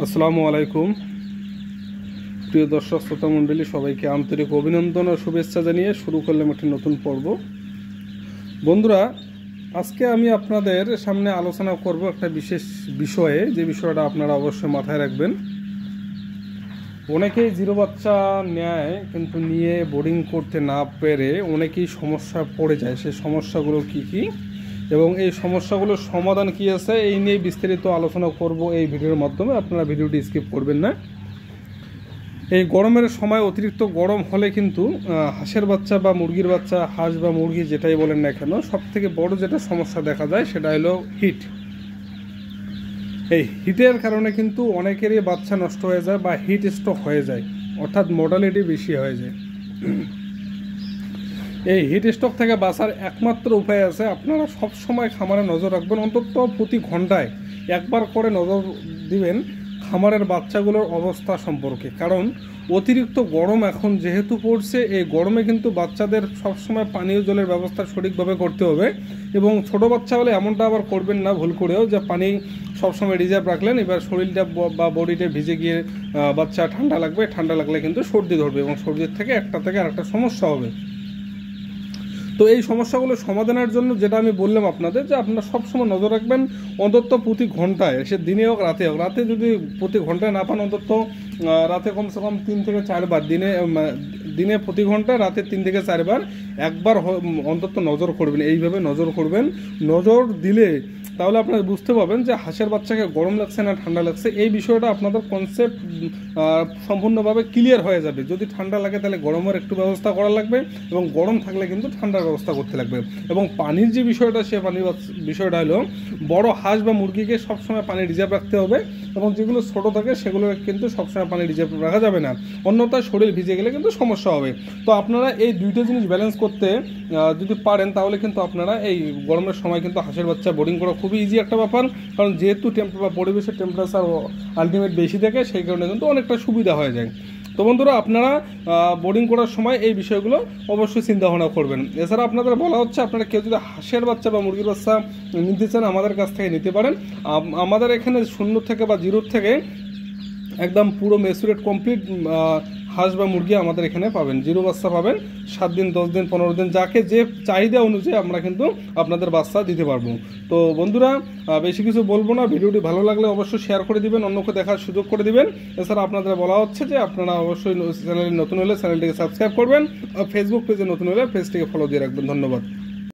আসসালামু আলাইকুম প্রিয় দর্শক শ্রোতা মণ্ডলী, সবাইকে আন্তরিক অভিনন্দন ও শুভেচ্ছা জানিয়ে শুরু করলাম একটি নতুন পর্ব। বন্ধুরা, আজকে আমি আপনাদের সামনে আলোচনা করব একটা বিশেষ বিষয়ে, যে বিষয়টা আপনারা অবশ্যই মাথায় রাখবেন। অনেকেই জিরো বাচ্চা নেয়, কিন্তু নিয়ে বোর্ডিং করতে না পেরে অনেকেই সমস্যা পড়ে যায়। সেই সমস্যাগুলো কি কি এবং এই সমস্যাগুলোর সমাধান কি আছে, এই নিয়ে বিস্তারিত আলোচনা করব এই ভিডিওর মাধ্যমে। আপনারা ভিডিওটি স্কিপ করবেন না। এই গরমের সময় অতিরিক্ত গরম হলে কিন্তু হাঁসের বাচ্চা বা মুরগির বাচ্চা, হাঁস বা মুরগি যেটাই বলেন না কেন, সবথেকে বড় যেটা সমস্যা দেখা যায় সেটা হলো হিট। এই হিটের কারণে কিন্তু অনেকেরই বাচ্চা নষ্ট হয়ে যায় বা হিট স্ট্রোক হয়ে যায়, অর্থাৎ মর্টালিটি বেশি হয়ে যায়। এই হিট স্ট্রোক থেকে বাঁচার একমাত্র উপায় আছে, আপনারা সব সময় খামারে নজর রাখবেন। অন্তত প্রতি ঘন্টায় একবার করে নজর দিবেন খামারের বাচ্চাগুলোর অবস্থা সম্পর্কে। কারণ অতিরিক্ত গরম এখন যেহেতু পড়ছে, এই গরমে কিন্তু বাচ্চাদের সবসময় পানীয় জলের ব্যবস্থা সঠিকভাবে করতে হবে। এবং ছোট বাচ্চা হলে এমনটা আবার করবেন না ভুল করেও, যে পানি সবসময় রিজার্ভ রাখলেন, এবার শরীরটা বা বডিটা ভিজে গিয়ে বাচ্চা ঠান্ডা লাগলে কিন্তু সর্দি ধরবে এবং সর্দির থেকে আরেকটা সমস্যা হবে। তো এই সমস্যাগুলো সমাধানের জন্য যেটা আমি বললাম আপনাদের, যে আপনারা সবসময় নজর রাখবেন অন্তত প্রতি ঘন্টায়, সে দিনে হোক রাতে হোক। রাতে যদি প্রতি ঘন্টায় না পান, অন্তত রাতে কমসে কম 3 থেকে 4 বার, দিনে প্রতি ঘন্টায় রাতে 3 থেকে 4 বার একবার অন্তত নজর করবেন। এইভাবে নজর করবেন। নজর দিলে তাহলে আপনারা বুঝতে পারবেন যে হাঁসের বাচ্চাকে গরম লাগছে না ঠান্ডা লাগছে। এই বিষয়টা আপনাদের কনসেপ্ট সম্পূর্ণভাবে ক্লিয়ার হয়ে যাবে। যদি ঠান্ডা লাগে তাহলে গরমের একটু ব্যবস্থা করা লাগবে, এবং গরম থাকলে কিন্তু ঠান্ডার ব্যবস্থা করতে লাগবে। এবং পানির যে বিষয়টা, সে পানির বিষয়টা হলো বড় হাঁস বা মুরগিকে সবসময় পানি রিজার্ভ রাখতে হবে, এবং যেগুলো ছোট থাকে সেগুলো কিন্তু সবসময় পানি রিজার্ভ রাখা যাবে না, অন্যথায় শরীর ভিজে গেলে কিন্তু সমস্যা হবে। তো আপনারা এই দুইটা জিনিস ব্যালেন্স করতে যদি পারেন, তাহলে কিন্তু আপনারা এই গরমের সময় কিন্তু হাঁসের বাচ্চা বোর্ডিং করা খুবই ইজি একটা ব্যাপার। কারণ যেহেতু পরিবেশের টেম্পারেচার আলটিমেট বেশি থাকে, সেই কারণে কিন্তু অনেকটা সুবিধা হয়ে যায়। তো বন্ধুরা, আপনারা বোর্ডিং করার সময় এই বিষয়গুলো অবশ্যই চিন্তা ভাবনা করবেন। এছাড়া আপনাদের বলা হচ্ছে, আপনারা কেউ যদি হাঁসের বাচ্চা বা মুরগির বাচ্চা নিতে চান, আমাদের কাছ থেকে নিতে পারেন। আমাদের এখানে 0 থেকে বা 0 থেকে একদম পুরো ম্যাচুরেট কমপ্লিট হাঁস বা মুরগি আমাদের এখানে পাবেন। 0 বাচ্চা পাবেন 7 দিন, 10 দিন, 15 দিন, যাকে যে চাহিদা অনুযায়ী আমরা কিন্তু আপনাদের বাচ্চা দিতে পারবো। তো বন্ধুরা, বেশি কিছু বলবো না। ভিডিওটি ভালো লাগলে অবশ্যই শেয়ার করে দিবেন, অন্যকে দেখার সুযোগ করে দিবেন। এছাড়া আপনাদের বলা হচ্ছে যে আপনারা অবশ্যই চ্যানেলে নতুন হলে চ্যানেলটিকে সাবস্ক্রাইব করবেন, ফেসবুক পেজে নতুন হলে পেজটিকে ফলো দিয়ে রাখবেন। ধন্যবাদ।